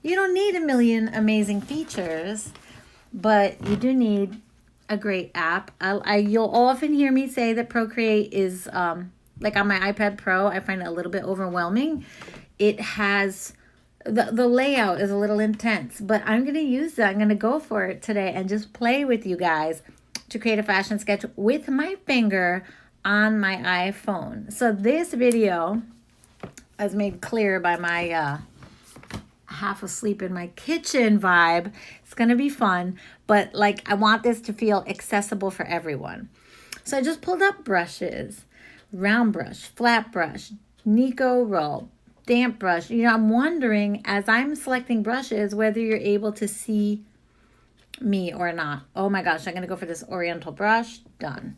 You don't need a million amazing features, but you do need a great app. You'll often hear me say that Procreate is, like on my iPad Pro, I find it a little bit overwhelming. It has, the layout is a little intense, but I'm going to use that. I'm going to go for it today and just play with you guys to create a fashion sketch with my finger on my iPhone. So this video, as made clear by my half asleep in my kitchen vibe, it's gonna be fun, but like I want this to feel accessible for everyone. So I just pulled up brushes, round brush, flat brush, Nico roll, damp brush. You know, I'm wondering as I'm selecting brushes whether you're able to see me or not. Oh my gosh, I'm gonna go for this oriental brush. Done.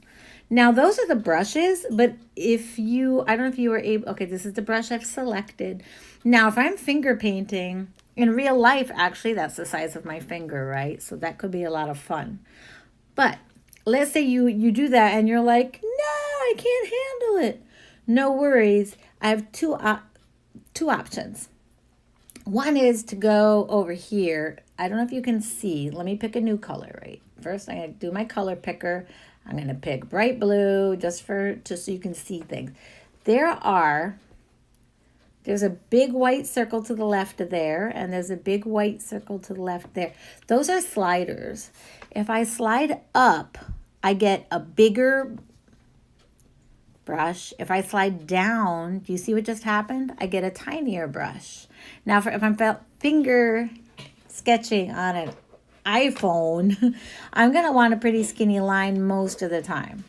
Now those are the brushes, but if you, I don't know if you were able, okay, this is the brush I've selected. Now if I'm finger painting, in real life, actually that's the size of my finger, right? So that could be a lot of fun. But let's say you do that and you're like, no, I can't handle it. No worries. I have two options. One is to go over here. I don't know if you can see. Let me pick a new color, right? First, I'm going to do my color picker. I'm going to pick bright blue just so you can see things. There's a big white circle to the left of there, and there's a big white circle to the left there. Those are sliders. If I slide up, I get a bigger brush. If I slide down, do you see what just happened? I get a tinier brush. Now, if I'm finger sketching on an iPhone, I'm going to want a pretty skinny line most of the time.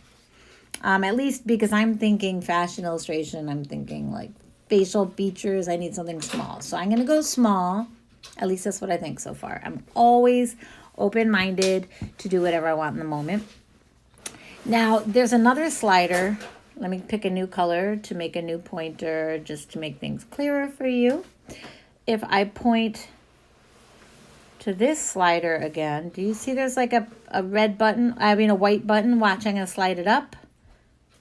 At least because I'm thinking fashion illustration, I'm thinking like facial features, I need something small. So I'm going to go small. At least that's what I think so far. I'm always open-minded to do whatever I want in the moment. Now, there's another slider. Let me pick a new color to make a new pointer just to make things clearer for you. If I point to this slider again, do you see there's like a red button? I mean a white button. Watch, I'm going to slide it up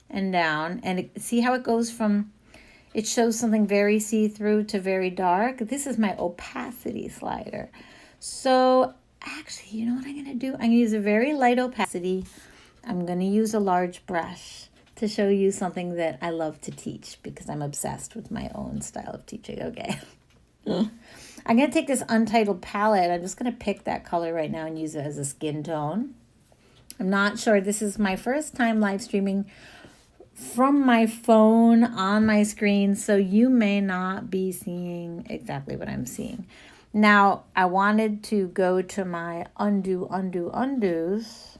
and down. And see how it goes from, it shows something very see-through to very dark. This is my opacity slider. So actually, you know what I'm going to do? I'm going to use a very light opacity. I'm going to use a large brush to show you something that I love to teach because I'm obsessed with my own style of teaching. Okay. I'm going to take this Untitled palette. I'm just going to pick that color right now and use it as a skin tone. I'm not sure. This is my first time live streaming from my phone on my screen, so you may not be seeing exactly what I'm seeing. Now, I wanted to go to my undos.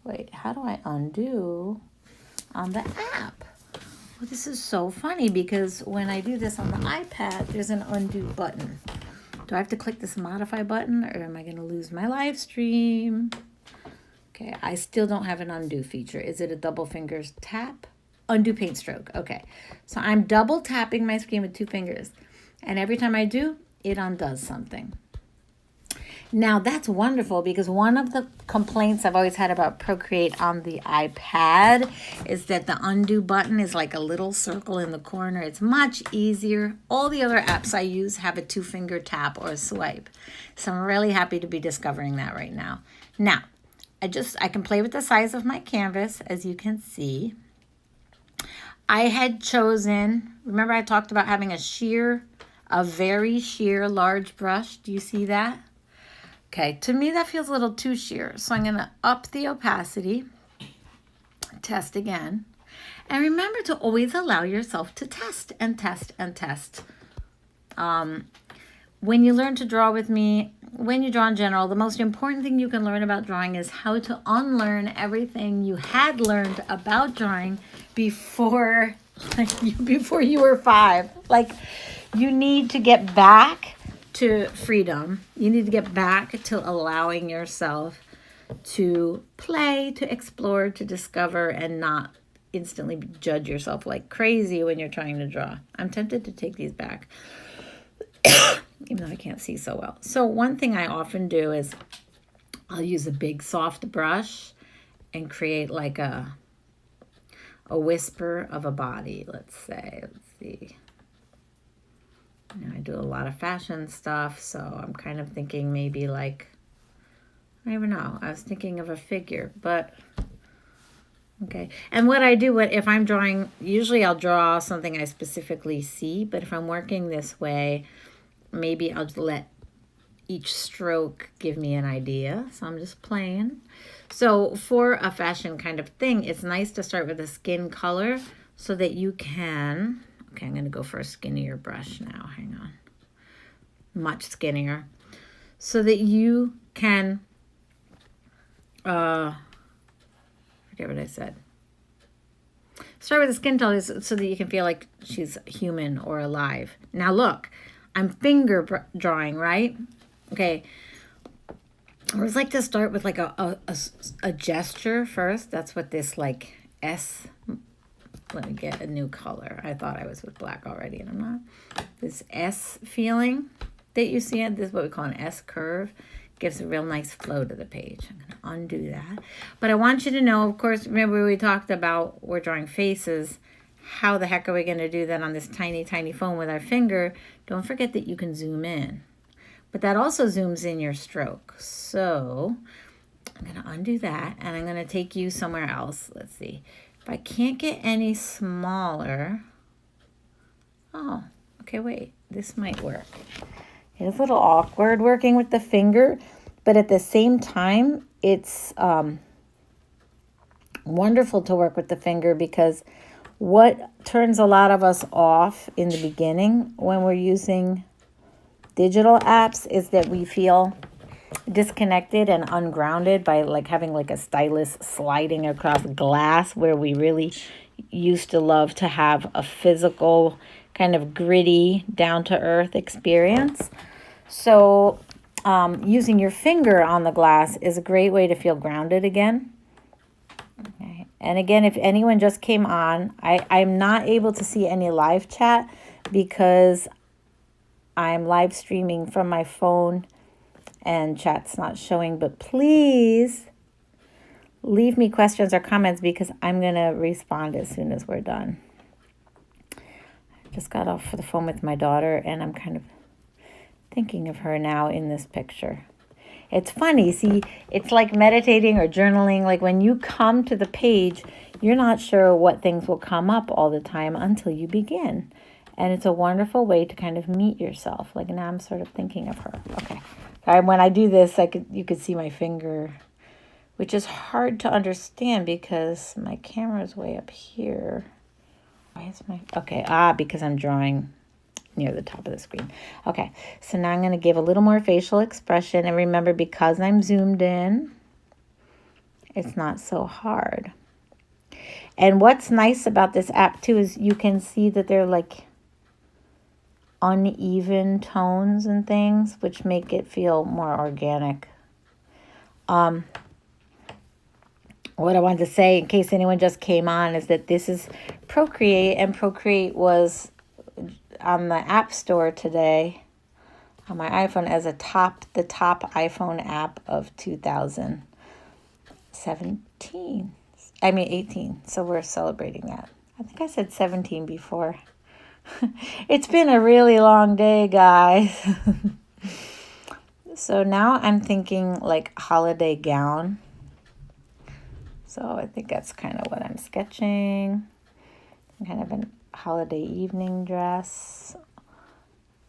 Wait, how do I undo on the app? Well, this is so funny because when I do this on the iPad, there's an undo button. Do I have to click this modify button or am I going to lose my live stream? Okay, I still don't have an undo feature. Is it a double fingers tap? Undo paint stroke. Okay, so I'm double tapping my screen with 2 fingers. And every time I do, it undoes something. Now that's wonderful because one of the complaints I've always had about Procreate on the iPad is that the undo button is like a little circle in the corner. It's much easier. All the other apps I use have a 2-finger tap or a swipe. So I'm really happy to be discovering that right now. Now, I can play with the size of my canvas, as you can see. I had chosen, remember I talked about having a very sheer large brush. Do you see that? Okay, to me that feels a little too sheer. So I'm gonna up the opacity, test again. And remember to always allow yourself to test and test and test. When you learn to draw with me, when you draw in general, the most important thing you can learn about drawing is how to unlearn everything you had learned about drawing before you were 5. Like, you need to get back to freedom. You need to get back to allowing yourself to play, to explore, to discover, and not instantly judge yourself like crazy when you're trying to draw. I'm tempted to take these back. Even though I can't see so well. So one thing I often do is I'll use a big soft brush and create like a whisper of a body, let's say. Let's see. You know, I do a lot of fashion stuff, so I'm kind of thinking maybe like, I don't even know. I was thinking of a figure, but okay. And what I do, if I'm drawing, usually I'll draw something I specifically see, but if I'm working this way, maybe I'll just let each stroke give me an idea. So I'm just playing. So for a fashion kind of thing, it's nice to start with a skin color so that you can, okay, I'm going to go for a skinnier brush now. Hang on. Much skinnier. So that you can, forget what I said. Start with a skin color so that you can feel like she's human or alive. Now look, I'm finger drawing, right? Okay. I always like to start with like a gesture first. That's what this like S, let me get a new color. I thought I was with black already and I'm not. This S feeling that you see, this is what we call an S curve. Gives a real nice flow to the page. I'm going to undo that. But I want you to know, of course, remember we talked about we're drawing faces. How the heck are we going to do that on this tiny, tiny phone with our finger? Don't forget that you can zoom in. But that also zooms in your stroke. So I'm going to undo that and I'm going to take you somewhere else. Let's see. If I can't get any smaller. Oh, okay, wait. This might work. It's a little awkward working with the finger, but at the same time, it's wonderful to work with the finger because what turns a lot of us off in the beginning when we're using digital apps is that we feel disconnected and ungrounded by like having like a stylus sliding across glass where we really used to love to have a physical kind of gritty down to earth experience. So using your finger on the glass is a great way to feel grounded again. Okay. And again, if anyone just came on, I'm not able to see any live chat because I'm live streaming from my phone and chat's not showing, but please leave me questions or comments because I'm going to respond as soon as we're done. I just got off the phone with my daughter and I'm kind of thinking of her now in this picture. It's funny, see, it's like meditating or journaling. Like when you come to the page, you're not sure what things will come up all the time until you begin. And it's a wonderful way to kind of meet yourself. Like now I'm sort of thinking of her. Okay. When I do this, you could see my finger, which is hard to understand because my camera is way up here. Why is my, okay, because I'm drawing near the top of the screen. Okay, so now I'm going to give a little more facial expression. And remember, because I'm zoomed in, it's not so hard. And what's nice about this app too is you can see that they're like uneven tones and things, which make it feel more organic. What I wanted to say, in case anyone just came on, is that this is Procreate, and Procreate was on the App Store today on my iPhone as the top iPhone app of 2017. 18. So we're celebrating that. I think I said 17 before. It's been a really long day, guys. So now I'm thinking like holiday gown. So I think that's kind of what I'm sketching. Kind of a holiday evening dress.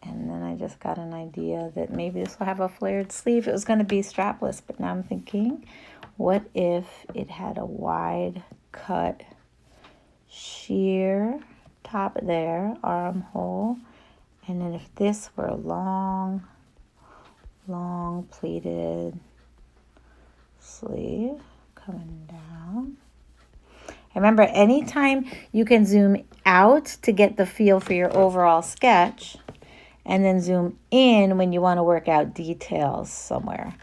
And then I just got an idea that maybe this will have a flared sleeve. It was going to be strapless, but now I'm thinking, what if it had a wide cut sheer top there, armhole, and then if this were a long pleated sleeve coming down. Remember, anytime you can zoom out to get the feel for your overall sketch, and then zoom in when you want to work out details somewhere.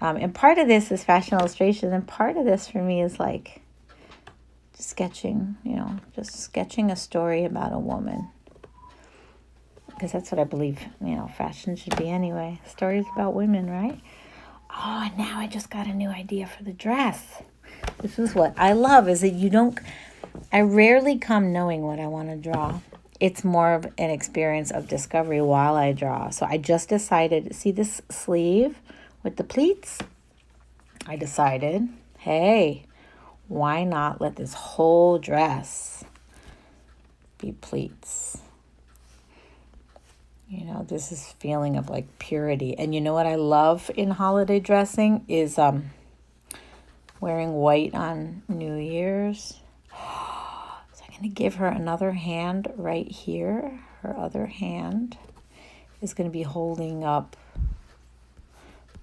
And part of this is fashion illustration, and part of this for me is like sketching, just sketching a story about a woman. Because that's what I believe, fashion should be anyway. Stories about women, right? Oh, and now I just got a new idea for the dress. This is what I love, is that I rarely come knowing what I want to draw. it's more of an experience of discovery while I draw. So I just decided, see this sleeve with the pleats? I decided, hey, why not let this whole dress be pleats? You know, this is feeling of like purity. And you know what I love in holiday dressing is wearing white on New Year's. So I'm going to give her another hand right here. Her other hand is going to be holding up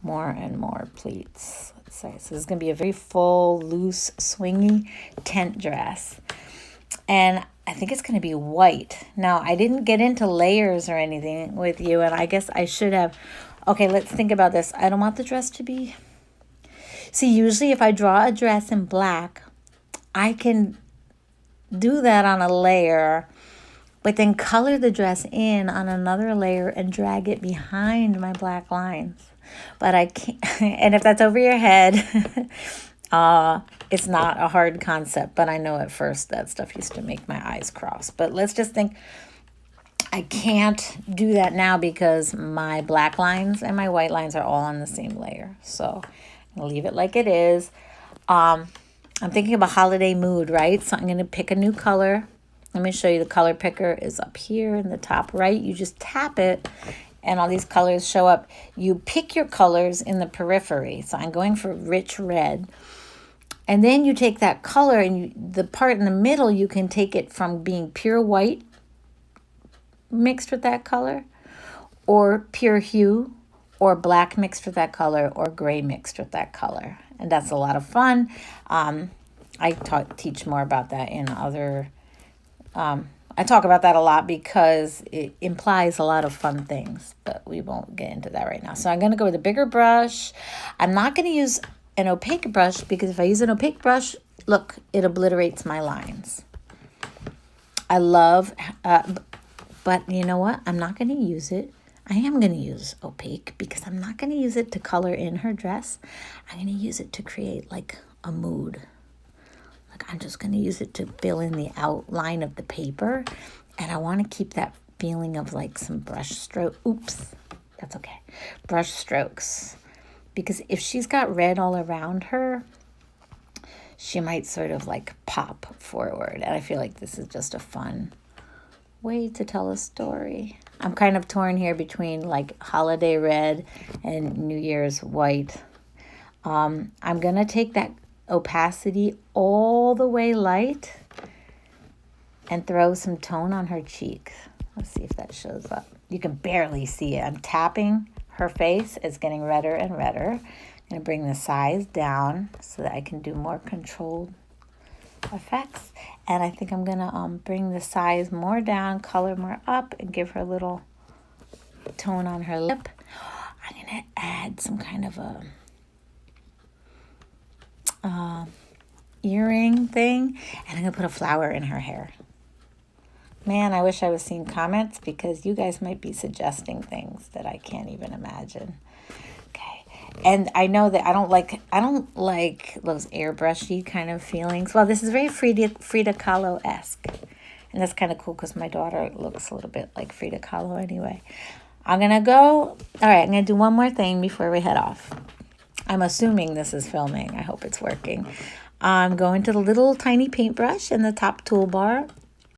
more and more pleats, let's say. So this is going to be a very full, loose, swingy tent dress. And I think it's going to be white. Now, I didn't get into layers or anything with you, and I guess I should have. Okay, let's think about this. I don't want the dress to be... See, usually if I draw a dress in black, I can do that on a layer, but then color the dress in on another layer and drag it behind my black lines. But I can't, and if that's over your head, it's not a hard concept, but I know at first that stuff used to make my eyes cross. But let's just think, I can't do that now because my black lines and my white lines are all on the same layer. So I'm gonna leave it like it is. I'm thinking of a holiday mood, right? So I'm gonna pick a new color. Let me show you. The color picker is up here in the top right. You just tap it and all these colors show up. You pick your colors in the periphery. So I'm going for rich red. And then you take that color and the part in the middle, you can take it from being pure white mixed with that color, or pure hue, or black mixed with that color, or gray mixed with that color. And that's a lot of fun. I teach more about that in other... I talk about that a lot because it implies a lot of fun things, but we won't get into that right now. So I'm going to go with a bigger brush. I'm not going to use an opaque brush because if I use an opaque brush, look, it obliterates my lines. I love, but you know what? I'm not going to use it. I am going to use opaque because I'm not going to use it to color in her dress. I'm going to use it to create like a mood. I'm just going to use it to fill in the outline of the paper. And I want to keep that feeling of like some brush stroke. Oops, that's okay. Brush strokes. Because if she's got red all around her, she might sort of like pop forward. And I feel like this is just a fun way to tell a story. I'm kind of torn here between like holiday red and New Year's white. I'm going to take that opacity all the way light and throw some tone on her cheek. Let's see if that shows up. You can barely see it. I'm tapping her face. It's getting redder and redder. I'm going to bring the size down so that I can do more controlled effects. And I think I'm going to bring the size more down, color more up, and give her a little tone on her lip. I'm going to add some kind of a earring thing, and I'm gonna put a flower in her hair. Man, I wish I was seeing comments because you guys might be suggesting things that I can't even imagine. Okay, and I know that I don't like those airbrushy kind of feelings. Well, this is very Frida Kahlo-esque, and that's kind of cool because my daughter looks a little bit like Frida Kahlo anyway. I'm gonna go. All right, I'm gonna do one more thing before we head off. I'm assuming this is filming. I hope it's working. I'm going to the little tiny paintbrush in the top toolbar,